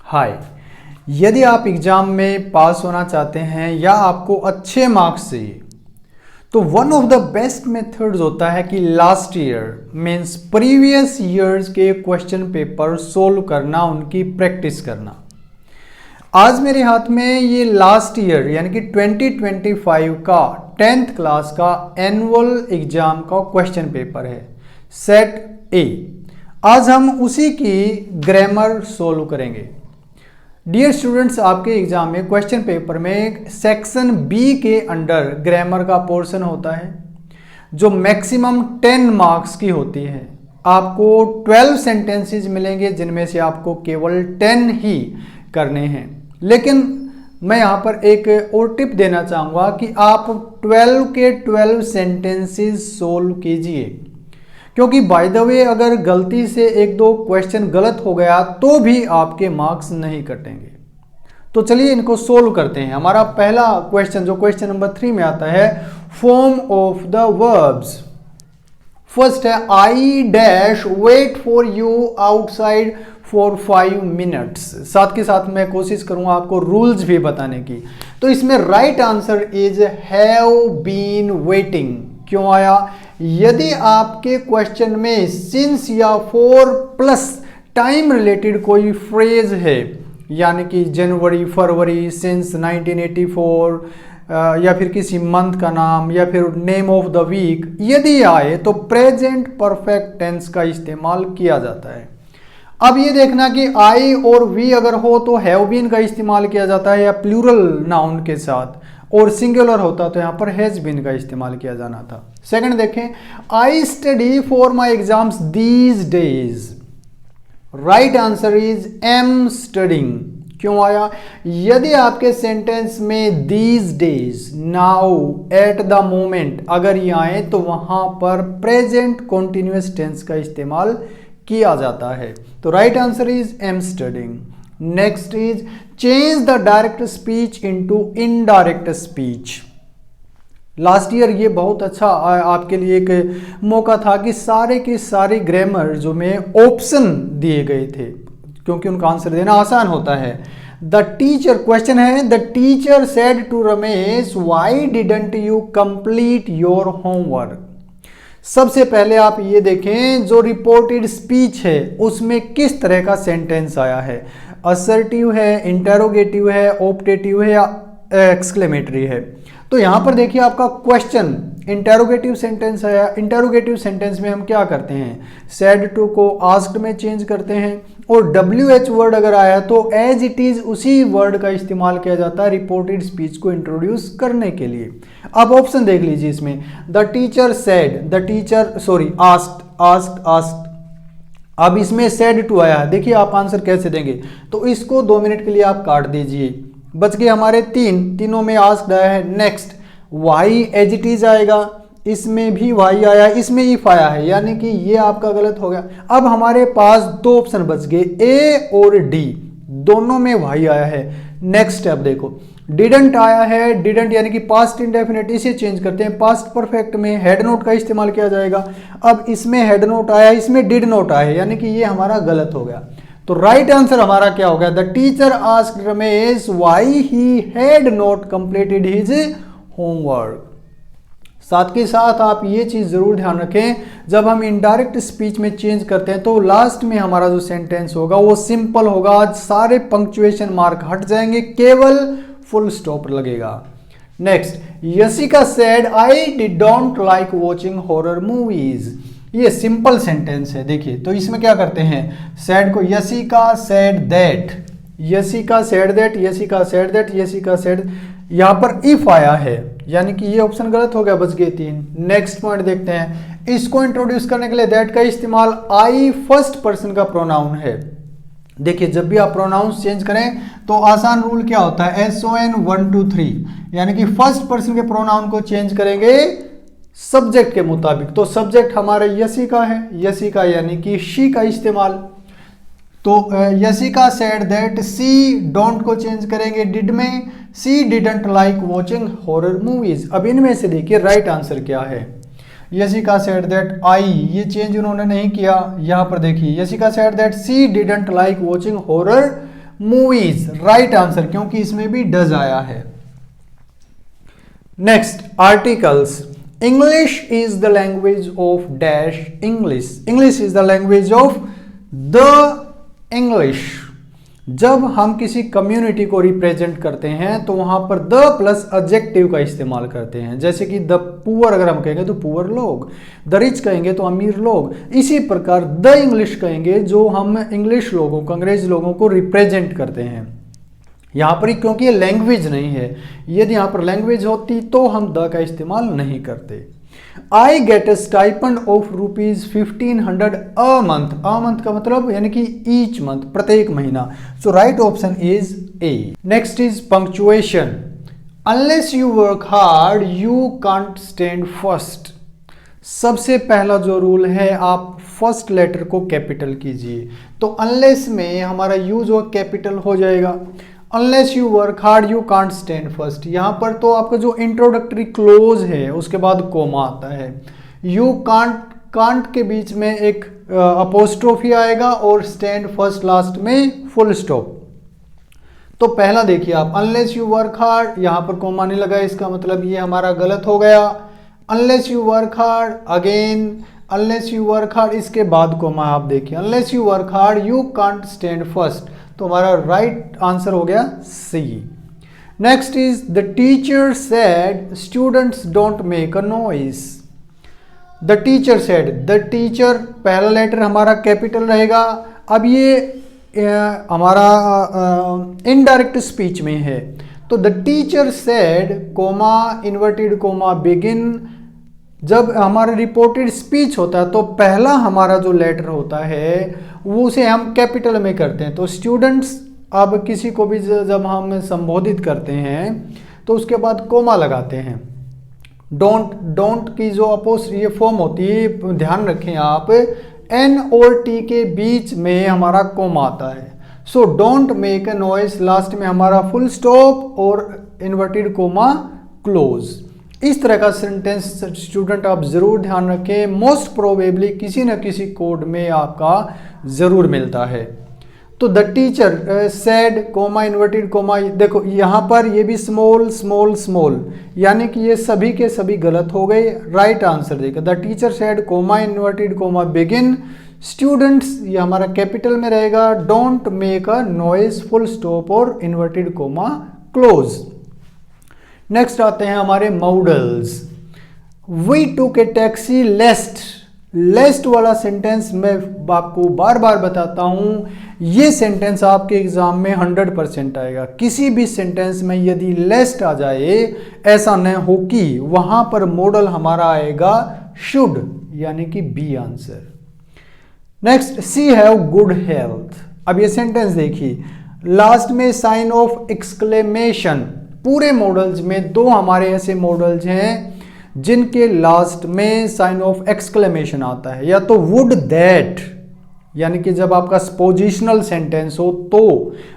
हाय। यदि आप एग्जाम में पास होना चाहते हैं या आपको अच्छे मार्क्स चाहिए तो one of the best methods होता है कि last year means previous years के क्वेश्चन पेपर सोल्व करना, उनकी प्रैक्टिस करना। आज मेरे हाथ में ये लास्ट ईयर यानी कि 2025 का 10th क्लास का एनुअल एग्जाम का क्वेश्चन पेपर है, सेट ए। आज हम उसी की ग्रामर सोल्व करेंगे। डियर स्टूडेंट्स, आपके एग्जाम में क्वेश्चन पेपर में सेक्शन बी के अंडर ग्रामर का पोर्शन होता है जो मैक्सिमम 10 मार्क्स की होती है। आपको 12 सेंटेंसेस मिलेंगे जिनमें से आपको केवल 10 ही करने हैं। लेकिन मैं यहाँ पर एक और टिप देना चाहूँगा कि आप 12 के 12 सेंटेंसेस सोल्व कीजिए, क्योंकि बाय द वे अगर गलती से एक दो क्वेश्चन गलत हो गया तो भी आपके मार्क्स नहीं कटेंगे। तो चलिए इनको सोल्व करते हैं। हमारा पहला क्वेश्चन जो क्वेश्चन नंबर 3 में आता है, form of the verbs. First है I dash wait for you outside for 5 minutes. साथ के साथ मैं कोशिश करूंगा आपको रूल्स भी बताने की। तो इसमें right answer is have been waiting. क्यों आया? यदि आपके क्वेश्चन में सिंस या फॉर प्लस टाइम रिलेटेड कोई फ्रेज है, यानी कि जनवरी, फरवरी, सिंस 1984 या फिर किसी मंथ का नाम या फिर नेम ऑफ द वीक यदि आए तो प्रेजेंट परफेक्ट टेंस का इस्तेमाल किया जाता है। अब ये देखना कि आई और वी अगर हो तो हैव बीन का इस्तेमाल किया जाता है या प्लूरल नाउन के साथ, और सिंगुलर होता तो यहां पर हैज बीन का इस्तेमाल किया जाना था। सेकंड देखें, I study for my exams these days. Right answer is am studying. क्यों आया? यदि आपके सेंटेंस में these days, now, at the moment अगर ये आए तो वहां पर प्रेजेंट कॉन्टिन्यूअस टेंस का इस्तेमाल किया जाता है। तो right answer is am studying. Next is change the direct speech into indirect speech. Last year ये बहुत अच्छा आपके लिए एक मौका था कि सारे के सारे ग्रामर जो में ऑप्शन दिए गए थे, क्योंकि उनका आंसर देना आसान होता है। द टीचर, क्वेश्चन है, the teacher said to Ramesh why didn't you complete your homework. सबसे पहले आप ये देखें जो रिपोर्टेड स्पीच है उसमें किस तरह का सेंटेंस आया है। असर्टिव है, इंटेरोगेटिव है, ऑप्टेटिव है या एक्सक्लेमेटरी है। तो यहां पर देखिए आपका क्वेश्चन इंटेरोगेटिव सेंटेंस है। इंटेरोगेटिव सेंटेंस में हम क्या करते हैं, सेड टू को आस्क्ड में चेंज करते हैं, और WH वर्ड अगर आया तो एज इट इज उसी वर्ड का इस्तेमाल किया जाता है रिपोर्टेड स्पीच को इंट्रोड्यूस करने के लिए। अब ऑप्शन देख लीजिए इसमें, the teacher said, the teacher sorry asked. अब इसमें सेड टू आया है, देखिए आप आंसर कैसे देंगे। तो इसको 2 मिनट के लिए आप काट दीजिए, बच गए हमारे तीनों में आस्क्ड आया है। Next why as it is आएगा, इसमें भी वाई आया, इसमें इफ आया है, यानी कि ये आपका गलत हो गया। अब हमारे पास 2 ऑप्शन बच गए, ए और डी, दोनों में वाई आया है। नेक्स्ट स्टेप देखो, डिडंट आया है, डिडंट यानी कि पास्ट इंडेफिनिट, इसे चेंज करते हैं, पास्ट परफेक्ट में हेड नोट का इस्तेमाल किया जाएगा। अब इसमें हेड नोट आया, इसमें डिड नोट आया, यानी कि ये हमारा गलत हो गया। तो राइट आंसर हमारा क्या हो गया, the teacher asked Ramesh why he had not completed his homework. साथ के साथ आप ये चीज जरूर ध्यान रखें, जब हम इनडायरेक्ट स्पीच में चेंज करते हैं तो लास्ट में हमारा जो सेंटेंस होगा वो सिंपल होगा, सारे पंक्चुएशन मार्क हट जाएंगे, केवल फुल स्टॉप लगेगा। Next, Yashika said I didn't like watching horror movies. ये सिंपल सेंटेंस है। देखिए तो इसमें क्या करते हैं, सेड को Yashika said that, Yashika said that, Yashika said that, Yashika said, यहां पर इफ आया है, यानी कि ये ऑप्शन गलत हो गया, बच गए 3। नेक्स्ट पॉइंट देखते हैं, इसको इंट्रोड्यूस करने के लिए दैट का इस्तेमाल, आई फर्स्ट पर्सन का प्रोनाउन है। देखिए जब भी आप प्रोनाउंस चेंज करें तो आसान रूल क्या होता है, SON 1 2 3, यानी कि फर्स्ट पर्सन के प्रोनाउन को चेंज करेंगे सब्जेक्ट के मुताबिक। तो सब्जेक्ट हमारा यशिका है, यशिका यानी कि शी का इस्तेमाल। तो Yashika said that, she don't को चेंज करेंगे डिड में, she didn't like watching horror movies. अब इनमें से देखिए राइट आंसर क्या है, यशिका सेड दैट आई, ये चेंज उन्होंने नहीं किया। यहां पर देखिए Yashika said that C didn't like watching horror movies, right answer, क्योंकि इसमें भी डज आया है। Next, articles. English is the language of dash English, English is the language of the English. जब हम किसी कम्युनिटी को रिप्रेजेंट करते हैं तो वहां पर द प्लस एडजेक्टिव का इस्तेमाल करते हैं, जैसे कि द पुअर अगर हम कहेंगे तो पुअर लोग, द रिच कहेंगे तो अमीर लोग। इसी प्रकार द इंग्लिश कहेंगे जो हम इंग्लिश लोगों को, अंग्रेज लोगों को रिप्रेजेंट करते हैं। यहाँ पर क्योंकि ये लैंग्वेज नहीं है, यदि यहाँ पर लैंग्वेज होती तो हम द का इस्तेमाल नहीं करते। I get a stipend of ₹1500 a month, a month का मतलब यानी कि ईच मंथ, प्रत्येक महीना। So right option is a. Next is punctuation. Unless you work hard you can't stand first. सबसे पहला जो रूल है, आप फर्स्ट लेटर को कैपिटल कीजिए, तो अनलेस में हमारा यू जो कैपिटल हो जाएगा। Unless you work hard you can't stand first, यहाँ पर तो आपका जो इंट्रोडक्टरी क्लोज है उसके बाद कोमा आता है। यू कांट के बीच में एक अपोस्ट्रोफी आएगा और स्टैंड फर्स्ट लास्ट में फुल स्टॉप। तो पहला देखिए आप, अनलेस यू वर्क हार्ड, यहाँ पर कोमा नहीं लगा, इसका मतलब ये हमारा गलत हो गया। Unless you work hard, again unless you work hard, इसके बाद कोमा आप देखिए, unless you work hard you can't stand first, तो हमारा राइट आंसर हो गया C. Next is the teacher said students don't make a noise. The teacher said, the teacher पहला letter हमारा कैपिटल रहेगा। अब ये हमारा इनडायरेक्ट स्पीच में है, तो the teacher said comma inverted comma begin. जब हमारा रिपोर्टेड स्पीच होता है तो पहला हमारा जो लेटर होता है वो उसे हम कैपिटल में करते हैं। तो स्टूडेंट्स, अब किसी को भी जब हम संबोधित करते हैं तो उसके बाद कोमा लगाते हैं। डोंट की जो ये फॉर्म होती है, ध्यान रखें आप, एन और टी के बीच में हमारा कोमा आता है। So don't make a noise, last में हमारा फुल स्टॉप और इन्वर्टेड कोमा क्लोज। इस तरह का सेंटेंस स्टूडेंट आप जरूर ध्यान रखें, मोस्ट प्रोबेबली किसी न किसी कोड में आपका जरूर मिलता है। तो the teacher said comma inverted coma, देखो यहाँ पर ये भी स्मॉल स्मॉल स्मॉल, यानी कि ये सभी के सभी गलत हो गए। राइट आंसर देखो, the teacher said comma inverted comma begin, students ये हमारा कैपिटल में रहेगा, don't make a noise full stop और इन्वर्टेड कोमा क्लोज। नेक्स्ट आते हैं हमारे मॉडल्स। वी टूक ए टैक्सी लेस्ट, लेस्ट वाला सेंटेंस मैं आपको बार बार बताता हूं, ये सेंटेंस आपके एग्जाम में 100% आएगा। किसी भी सेंटेंस में यदि लेस्ट आ जाए, ऐसा न हो कि वहां पर मॉडल हमारा आएगा शुड, यानी कि B answer. Next, she have good health. अब ये सेंटेंस देखिए, लास्ट में साइन ऑफ एक्सक्लेमेशन। पूरे मॉडल्स में दो हमारे ऐसे मॉडल्स हैं जिनके लास्ट में साइन ऑफ एक्सक्लेमेशन आता है, या तो वुड दैट, यानी कि जब आपका पोजिशनल सेंटेंस हो तो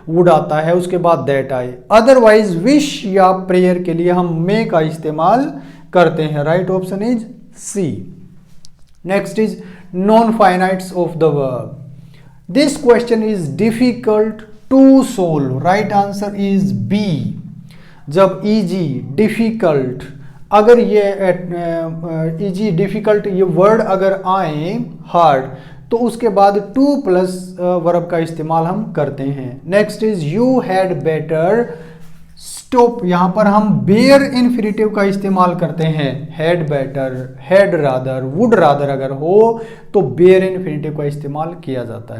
वुड आता है, उसके बाद दैट आए। अदरवाइज विश या प्रेयर के लिए हम मे का इस्तेमाल करते हैं। Right option is C. Next is non finites of the verb. This question is difficult to solve. Right answer is B. जब इजी डिफिकल्ट, अगर ये इजी डिफिकल्ट ये वर्ड अगर आए हार्ड, तो उसके बाद टू प्लस वर्ब का इस्तेमाल हम करते हैं। Next is you had better stop, यहां पर हम बेयर इन्फिनिटिव का इस्तेमाल करते हैं। Had better, had rather, would rather अगर हो तो बेयर इन्फिनिटिव का इस्तेमाल किया जाता है।